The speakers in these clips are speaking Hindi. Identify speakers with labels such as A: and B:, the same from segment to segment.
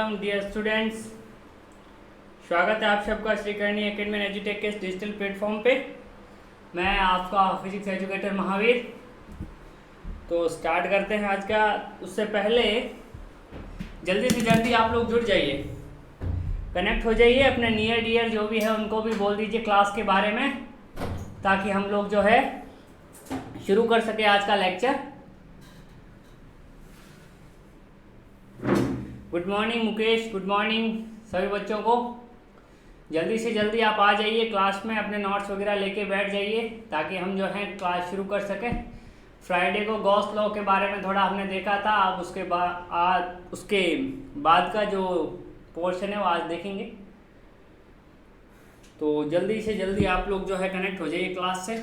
A: Welcome dear students. स्वागत है आप सबका श्रीकर्णी एकेडमी एजुटेक के डिजिटल प्लेटफॉर्म पे। मैं आपका फिजिक्स एजुकेटर महावीर। तो स्टार्ट करते हैं आज का। उससे पहले जल्दी से जल्दी आप लोग जुड़ जाइए, कनेक्ट हो जाइए। अपने नियर डियर जो भी है उनको भी बोल दीजिए क्लास के बारे में, ताकि हम लोग जो है शुरू कर सके आज का lecture. Good morning Mukesh, good morning सभी बच्चों को। जल्दी से जल्दी आप आ जाइए क्लास में, अपने नोट्स वगैरह लेके बैठ जाइए ताकि हम जो है क्लास शुरू कर सकें। फ्राइडे को गॉस लॉ के बारे में थोड़ा हमने देखा था, अब उसके बाद का जो पोर्शन है वो आज देखेंगे। तो जल्दी से जल्दी आप लोग जो है कनेक्ट हो जाइए क्लास से।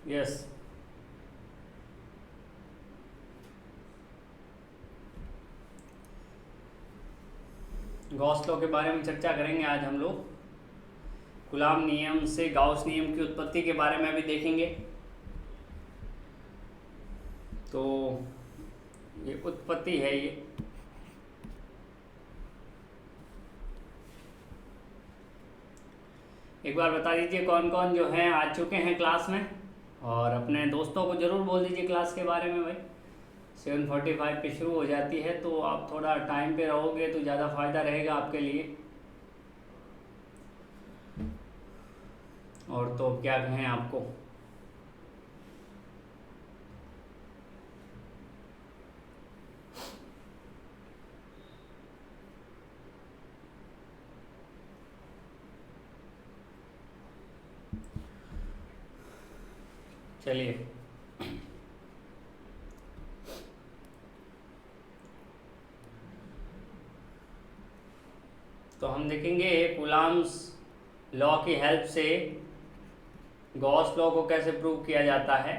A: यस, गॉस लॉ के बारे में चर्चा करेंगे आज हम लोग। कूलॉम नियम से गाउस नियम की उत्पत्ति के बारे में भी देखेंगे। तो ये उत्पत्ति है, ये एक बार बता दीजिए कौन कौन जो है आ चुके हैं क्लास में, और अपने दोस्तों को ज़रूर बोल दीजिए क्लास के बारे में। भाई 7:45 पे शुरू हो जाती है, तो आप थोड़ा टाइम पे रहोगे तो ज़्यादा फ़ायदा रहेगा आपके लिए। और तो क्या कहें आपको। चलिए, तो हम देखेंगे कूलॉम्स लॉ की हेल्प से गॉस लॉ को कैसे प्रूव किया जाता है।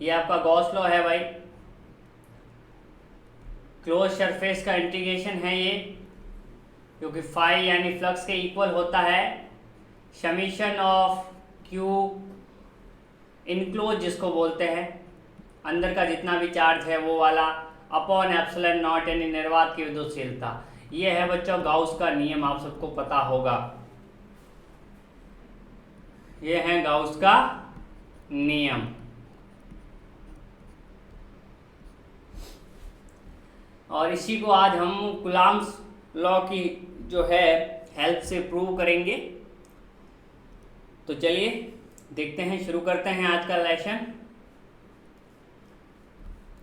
A: ये आपका गॉस लॉ है भाई, क्लोज सरफेस का इंटीग्रेशन है ये, क्योंकि फाई यानी फ्लक्स के इक्वल होता है समीशन ऑफ क्यू इनक्लोज जिसको बोलते हैं, अंदर का जितना भी चार्ज है वो वाला, अपॉन एप्सिलॉन नॉट यानी निर्वात की विद्युतशीलता। ये है बच्चों गाउस का नियम, आप सबको पता होगा। ये है गाउस का नियम। और इसी को आज हम कूलॉम्स लॉ की जो है हेल्प से प्रूव करेंगे। तो चलिए देखते हैं, शुरू करते हैं आज का लेसन।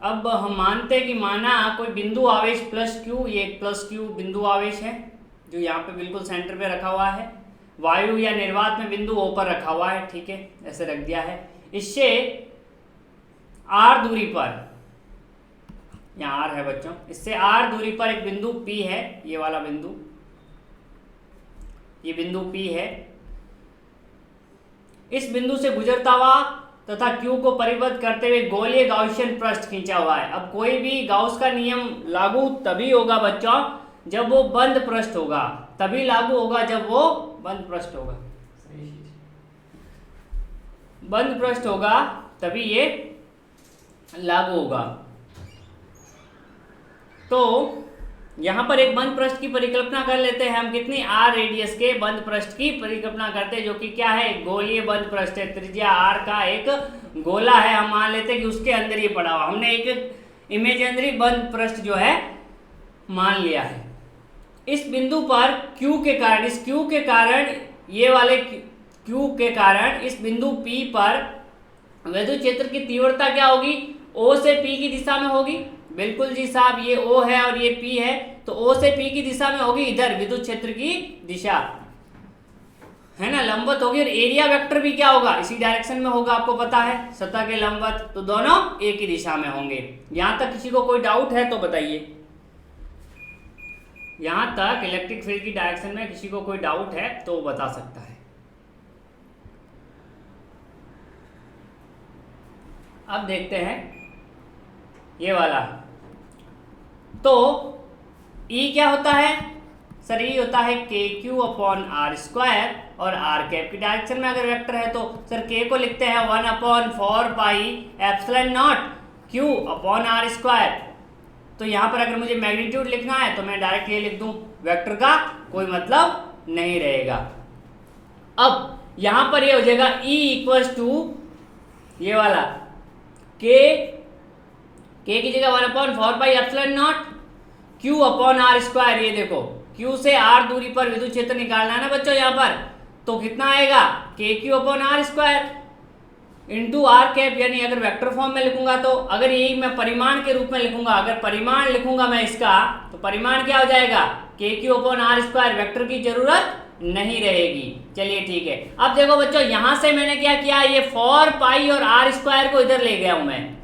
A: अब हम मानते हैं कि माना कोई बिंदु आवेश प्लस क्यू, ये एक प्लस क्यू बिंदु आवेश है जो यहाँ पे बिल्कुल सेंटर पे रखा हुआ है। वायु या निर्वात में बिंदु ओ पर रखा हुआ है, ठीक है, ऐसे रख दिया है। इससे आर दूरी पर, यहाँ आर है बच्चों, इससे आर दूरी पर एक बिंदु पी है, ये वाला बिंदु, ये बिंदु पी है। इस बिंदु से गुजरता हुआ तथा क्यू को परिबद्ध करते हुए गोलीय गाउसियन पृष्ठ खींचा हुआ है। अब कोई भी गाउस का नियम लागू तभी होगा बच्चों जब वो बंद पृष्ठ होगा, तभी लागू होगा जब वो बंद पृष्ठ होगा। बंद पृष्ठ होगा तभी ये लागू होगा। तो यहाँ पर एक बंद पृष्ठ की परिकल्पना कर लेते हैं हम। कितनी आर रेडियस के बंद पृष्ठ की परिकल्पना करते हैं, जो कि क्या है, गोलीय बंद पृष्ठ है। त्रिज्या आर का एक गोला है, हम मान लेते हैं कि उसके अंदर ये पड़ा हुआ। हमने एक इमेजिनरी बंद पृष्ठ जो है मान लिया है। इस बिंदु पर क्यू के कारण, इस क्यू के कारण, ये वाले क्यू के कारण इस बिंदु पी पर विद्युत क्षेत्र की तीव्रता क्या होगी, ओ से पी की दिशा में होगी। बिल्कुल जी साहब, ये ओ है और ये पी है, तो ओ से पी की दिशा में होगी इधर विद्युत क्षेत्र की दिशा, है ना, लंबवत होगी। और एरिया वेक्टर भी क्या होगा, इसी डायरेक्शन में होगा, आपको पता है, सतह के लंबवत, तो दोनों एक ही दिशा में होंगे। यहां तक किसी को कोई डाउट है तो बताइए। यहां तक इलेक्ट्रिक फील्ड की डायरेक्शन में किसी को कोई डाउट है तो बता सकता है। अब देखते हैं ये वाला। तो ई क्या होता है, सर ये होता है के क्यू अपॉन आर स्क्वायर, और आर कैप की डायरेक्शन में अगर वेक्टर है तो सर के को लिखते हैं 1/4πε0 क्यू अपॉन आर स्क्वायर। तो यहाँ पर अगर मुझे मैग्नीट्यूड लिखना है तो मैं डायरेक्ट ये लिख दूं, वेक्टर का कोई मतलब नहीं रहेगा। अब यहाँ पर ये हो जाएगा E इक्वल्स टू ये वाला के की जगह 1/4πε0 क्यू अपॉन आर स्क्वायर। ये देखो क्यू से आर दूरी पर विद्युत क्षेत्र निकालना है ना बच्चों यहाँ पर, तो कितना आएगा K q upon r square into r cap, यानी अगर वेक्टर फॉर्म में लिखूंगा तो अगर यही मैं परिमाण के रूप में लिखूंगा, अगर परिमाण लिखूंगा मैं इसका तो परिमाण क्या हो जाएगा K q upon r square, vector की जरूरत नहीं रहेगी। चलिए ठीक है। अब देखो बच्चों यहां से मैंने क्या किया, ये 4π और आर स्क्वायर को इधर ले गया हूं मैं,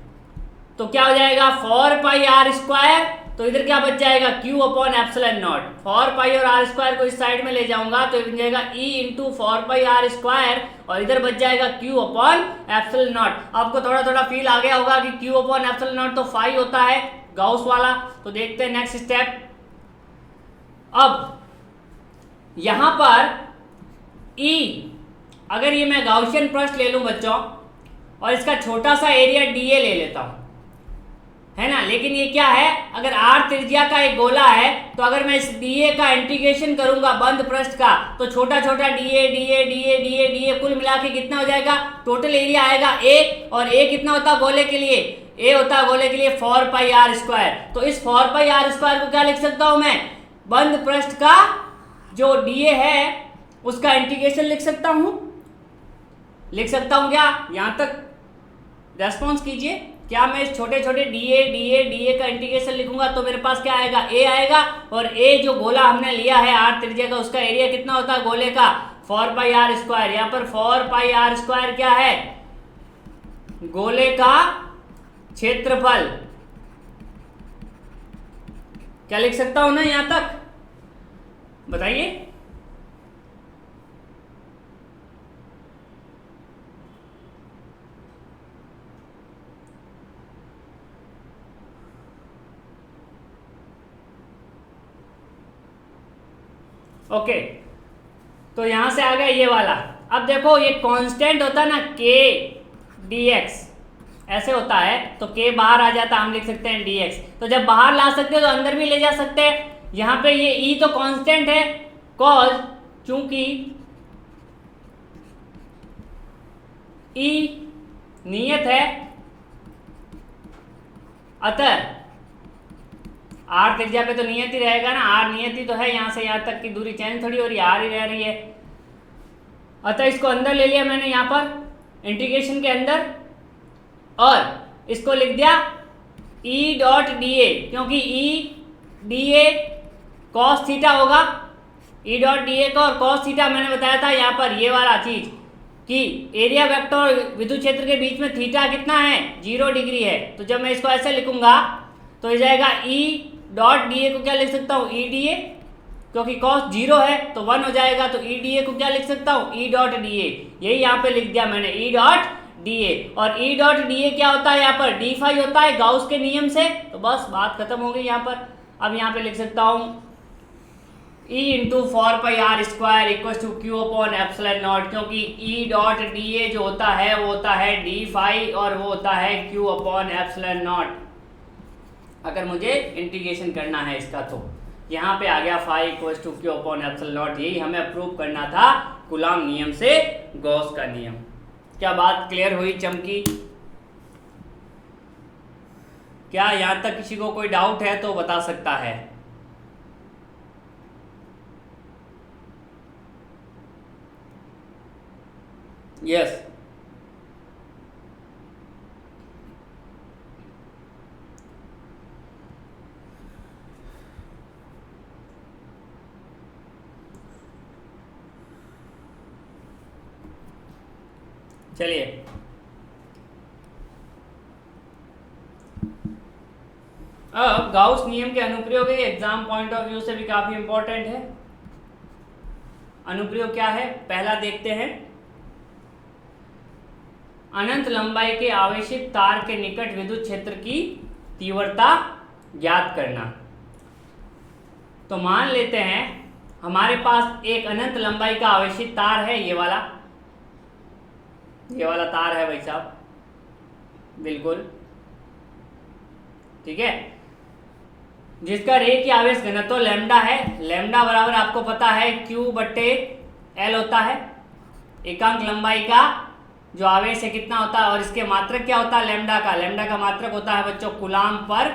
A: तो क्या हो जाएगा 4π आर स्क्वायर, तो इधर क्या बच जाएगा क्यू अपॉन एप्सिलॉन नॉट। 4π और आर स्क्वायर को इस साइड में ले जाऊंगा तो बन जाएगा E इंटू 4π आर स्क्वायर, और इधर बच जाएगा क्यू अपॉन एप्सिलॉन नॉट। आपको थोड़ा थोड़ा फील आ गया होगा कि क्यू अपॉन एप्सिलॉन नॉट तो फाई होता है गाउस वाला। तो देखते हैं नेक्स्ट स्टेप। अब यहां पर E, अगर ये मैं गाउसियन पृष्ठ ले लूं बच्चों और इसका छोटा सा एरिया dA ले लेता हूं, है ना, लेकिन ये क्या है, अगर r त्रिज्या का एक गोला है तो अगर मैं इस dA का इंटीग्रेशन करूंगा बंद पृष्ठ का तो छोटा छोटा dA dA dA dA dA कुल मिला के कितना हो जाएगा, टोटल एरिया आएगा A, और A कितना होता है गोले के लिए, A होता है गोले के लिए 4π आर स्क्वायर। तो इस 4π आर स्क्वायर को क्या लिख सकता हूं मैं, बंद पृष्ठ का जो dA है उसका इंटीग्रेशन लिख सकता हूं क्या, यहां तक रेस्पॉन्स कीजिए। क्या मैं इस छोटे छोटे dA का इंटीग्रेशन लिखूंगा तो मेरे पास क्या आएगा, A आएगा, और A जो गोला हमने लिया है r त्रिज्या का उसका एरिया कितना होता है गोले का 4π आर स्क्वायर। यहाँ पर 4π आर स्क्वायर क्या है, गोले का क्षेत्रफल। क्या लिख सकता हूं ना यहां तक, बताइए। ओके तो यहां से आ गया ये वाला। अब देखो ये कांस्टेंट होता है ना k dx, ऐसे होता है तो k बाहर आ जाता, हम लिख सकते हैं dx। तो जब बाहर ला सकते हो तो अंदर भी ले जा सकते हैं। यहां पे ये e तो कांस्टेंट है, कॉज चूंकि e नियत है अतः आर त्रिज्या पे तो नियत ही रहेगा ना, आर नियत ही तो है, यहां से यहां तक की दूरी चेंज थोड़ी हो रही है, आर ही रह रही है। अतः इसको अंदर ले लिया मैंने यहां पर इंटीग्रेशन के अंदर, और इसको लिख दिया E डॉट dA, क्योंकि E dA cos थीटा होगा, E डॉट dA का, और cos थीटा मैंने बताया था यहाँ पर ये वाला चीज कि एरिया वेक्टर और विद्युत क्षेत्र के बीच में थीटा कितना है 0 डिग्री है। तो जब मैं इसको ऐसे लिखूंगा तो ये जाएगा E डॉट dA को क्या लिख सकता हूँ E dA, क्योंकि cos 0 है तो 1 हो जाएगा, तो E dA को क्या लिख सकता हूँ E डॉट dA, यही यहाँ पे लिख दिया मैंने E डॉट dA। और E डॉट dA क्या होता है यहाँ पर d फाई होता है गाउस के नियम से, तो बस बात खत्म हो गई यहाँ पर। अब यहाँ पे लिख सकता हूँ E into 4π r square equal to q upon epsilon naught, क्योंकि E डॉट dA जो होता है वो होता है d फाई और वो होता है क्यू अपॉन एप्सिलॉन नॉट। अगर मुझे इंटीग्रेशन करना है इसका तो यहाँ पे आ गया phi equals to q upon epsilon naught. यही हमें प्रूव करना था कूलॉम नियम से गॉस का नियम। क्या बात क्लियर हुई, चमकी? क्या यहाँ तक किसी को कोई डाउट है तो बता सकता है। यस चलिए अब गाउस नियम के अनुप्रयोग एग्जाम पॉइंट ऑफ व्यू से भी काफी इंपॉर्टेंट है। अनुप्रयोग क्या है पहला देखते हैं। अनंत लंबाई के आवेशित तार के निकट विद्युत क्षेत्र की तीव्रता ज्ञात करना। तो मान लेते हैं हमारे पास एक अनंत लंबाई का आवेशित तार है, ये वाला तार है भाई साहब, बिल्कुल ठीक है, जिसका रेखीय आवेश घनत्व लैम्डा है। लैम्डा बराबर आपको पता है Q/L होता है, एकांक लंबाई का जो आवेश है कितना होता है, और इसके मात्रक क्या होता है लैम्डा का मात्रक होता है बच्चों कूलाम पर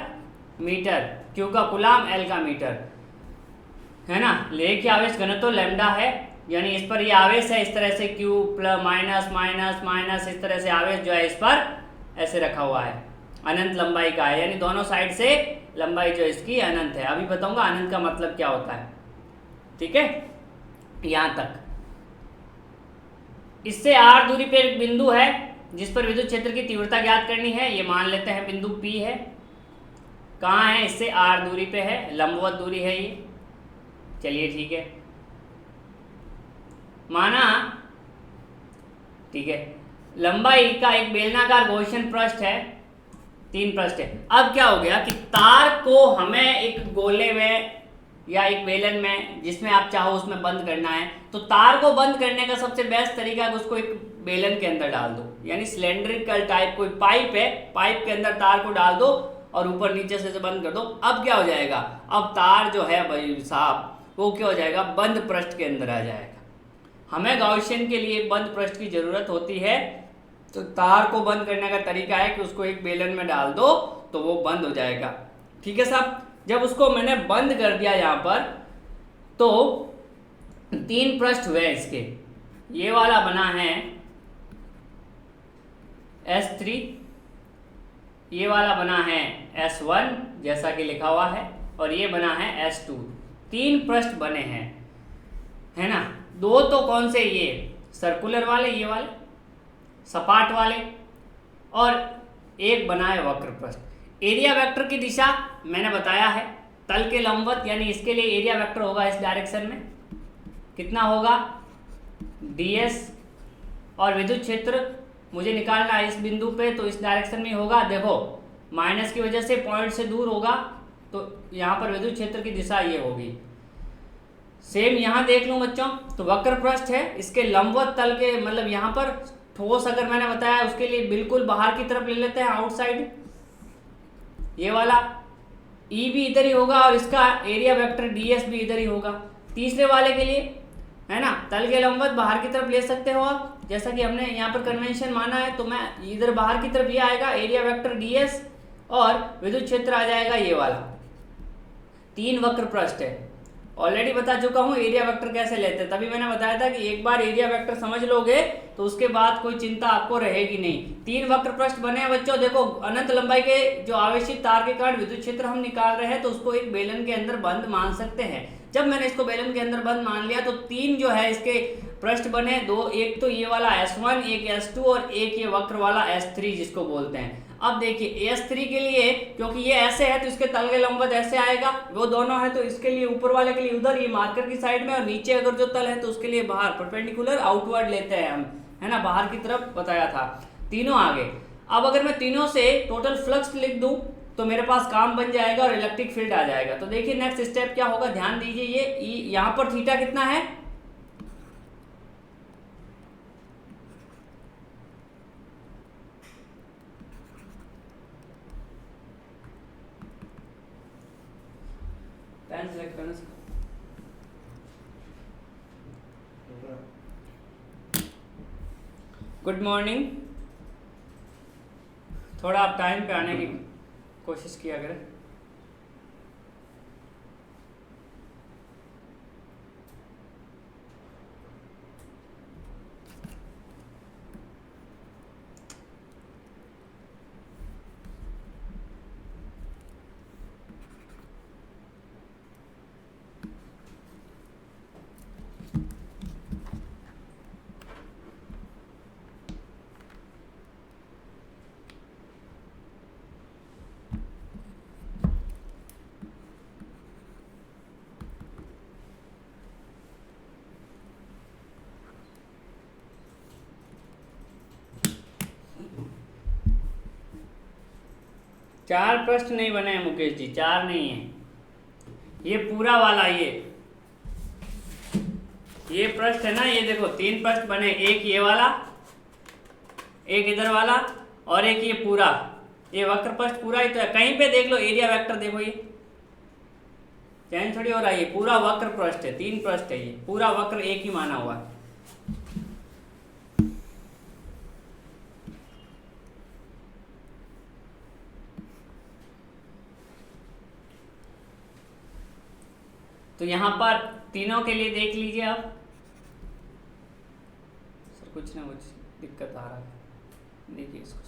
A: मीटर, Q का कूलाम, L का मीटर, है ना। रेखीय आवेश घनत्व लैम्डा है, यानी इस पर ये आवेश है इस तरह से Q plus minus minus minus, इस तरह से आवेश जो है इस पर ऐसे रखा हुआ है, अनंत लंबाई का है, यानी दोनों साइड से लंबाई जो इसकी अनंत है। अभी बताऊंगा अनंत का मतलब क्या होता है, ठीक है, यहां तक। इससे r दूरी पे एक बिंदु है जिस पर विद्युत क्षेत्र की तीव्रता ज्ञात करनी है, ये मान लेते हैं बिंदु P है। कहाँ है, इससे r दूरी पे है, लंबवत दूरी है ये, चलिए ठीक है, माना ठीक है। लंबाई का एक बेलनाकार गॉसियन पृष्ठ है, 3 पृष्ठ है। अब क्या हो गया कि तार को हमें एक गोले में या एक बेलन में, जिसमें आप चाहो उसमें बंद करना है, तो तार को बंद करने का सबसे बेस्ट तरीका है उसको एक बेलन के अंदर डाल दो, यानी सिलेंड्रिकल टाइप कोई पाइप है, पाइप के अंदर तार को डाल दो और ऊपर नीचे से बंद कर दो। अब क्या हो जाएगा, अब तार जो है भाई साहब वो क्या हो जाएगा, बंद पृष्ठ के अंदर आ जाएगा। हमें गॉसियन के लिए बंद पृष्ठ की जरूरत होती है, तो तार को बंद करने का तरीका है कि उसको एक बेलन में डाल दो तो वो बंद हो जाएगा, ठीक है साहब। जब उसको मैंने बंद कर दिया यहाँ पर, तो 3 पृष्ठ हुए इसके, ये वाला बना है S3, ये वाला बना है S1 जैसा कि लिखा हुआ है, और ये बना है S2। 3 पृष्ठ बने हैं, है ना। 2 तो कौन से, ये सर्कुलर वाले, ये वाले सपाट वाले, और एक बना है वक्र पृष्ठ। एरिया वेक्टर की दिशा मैंने बताया है, तल के लंबवत, यानी इसके लिए एरिया वेक्टर होगा इस डायरेक्शन में, कितना होगा ds, और विद्युत क्षेत्र मुझे निकालना है इस बिंदु पे, तो इस डायरेक्शन में होगा। देखो माइनस की वजह से पॉइंट से दूर होगा, तो यहाँ पर विद्युत क्षेत्र की दिशा ये होगी। सेम यहाँ देख लूँ बच्चों, तो वक्र पृष्ठ है, इसके लंबवत तल के, मतलब यहाँ पर ठोस अगर मैंने बताया उसके लिए बिल्कुल बाहर की तरफ ले लेते हैं, आउटसाइड, ये वाला E भी इधर ही होगा और इसका एरिया वेक्टर ds भी इधर ही होगा। तीसरे वाले के लिए, है ना, तल के लंबवत बाहर की तरफ ले सकते हो आप, जैसा कि हमने यहाँ पर कन्वेंशन माना है, तो मैं इधर बाहर की तरफ ये आएगा एरिया वेक्टर ds, और विद्युत क्षेत्र आ जाएगा ये वाला। 3 वक्र पृष्ठ है, ऑलरेडी बता चुका हूँ एरिया वेक्टर कैसे लेते हैं, तभी मैंने बताया था कि एक बार एरिया वेक्टर समझ लोगे तो उसके बाद कोई चिंता आपको रहेगी नहीं। 3 वक्र पृष्ठ बने हैं बच्चों। देखो अनंत लंबाई के जो आवेशित तार के कारण विद्युत क्षेत्र हम निकाल रहे हैं, तो उसको एक बेलन के अंदर बंद मान सकते हैं। जब मैंने इसको बेलन के अंदर बंद मान लिया, तो 3 जो है इसके पृष्ठ बने, 2, एक तो ये वाला S1, एक S2 और एक ये वक्र वाला S3 जिसको बोलते हैं। अब देखिए S3 के लिए, क्योंकि ये ऐसे है तो इसके तल के लंबवत ऐसे आएगा, वो दोनों है तो इसके लिए ऊपर वाले के लिए उधर, ये मार्कर की साइड में, और नीचे अगर जो तल है तो उसके लिए बाहर परपेंडिकुलर आउटवर्ड लेते हैं हम, है ना, बाहर की तरफ बताया था। तीनों आगे। अब अगर मैं तीनों से टोटल फ्लक्स लिख दूं तो मेरे पास काम बन जाएगा और इलेक्ट्रिक फील्ड आ जाएगा। तो देखिए नेक्स्ट स्टेप क्या होगा, ध्यान दीजिए, ये यहाँ पर थीटा कितना है, पेन सेलेक्ट करना। गुड मॉर्निंग, थोड़ा आप टाइम पे आने की कोशिश किया करें। चार पृष्ठ नहीं बने हैं मुकेश जी, 4 नहीं है, ये पूरा वाला, ये ये पृष्ठ है ना, ये देखो 3 पृष्ठ बने, एक ये वाला, एक इधर वाला और एक ये पूरा, ये वक्र पृष्ठ पूरा ही तो है। कहीं पे देख लो एरिया वेक्टर, देखो ये चेंज थोड़ी हो रहा है, ये पूरा वक्र पृष्ठ है, 3 पृष्ठ है, ये पूरा वक्र एक ही माना हुआ है। तो यहां पर तीनों के लिए देख लीजिए आप। सर कुछ ना कुछ दिक्कत आ रहा है, देखिए इसको।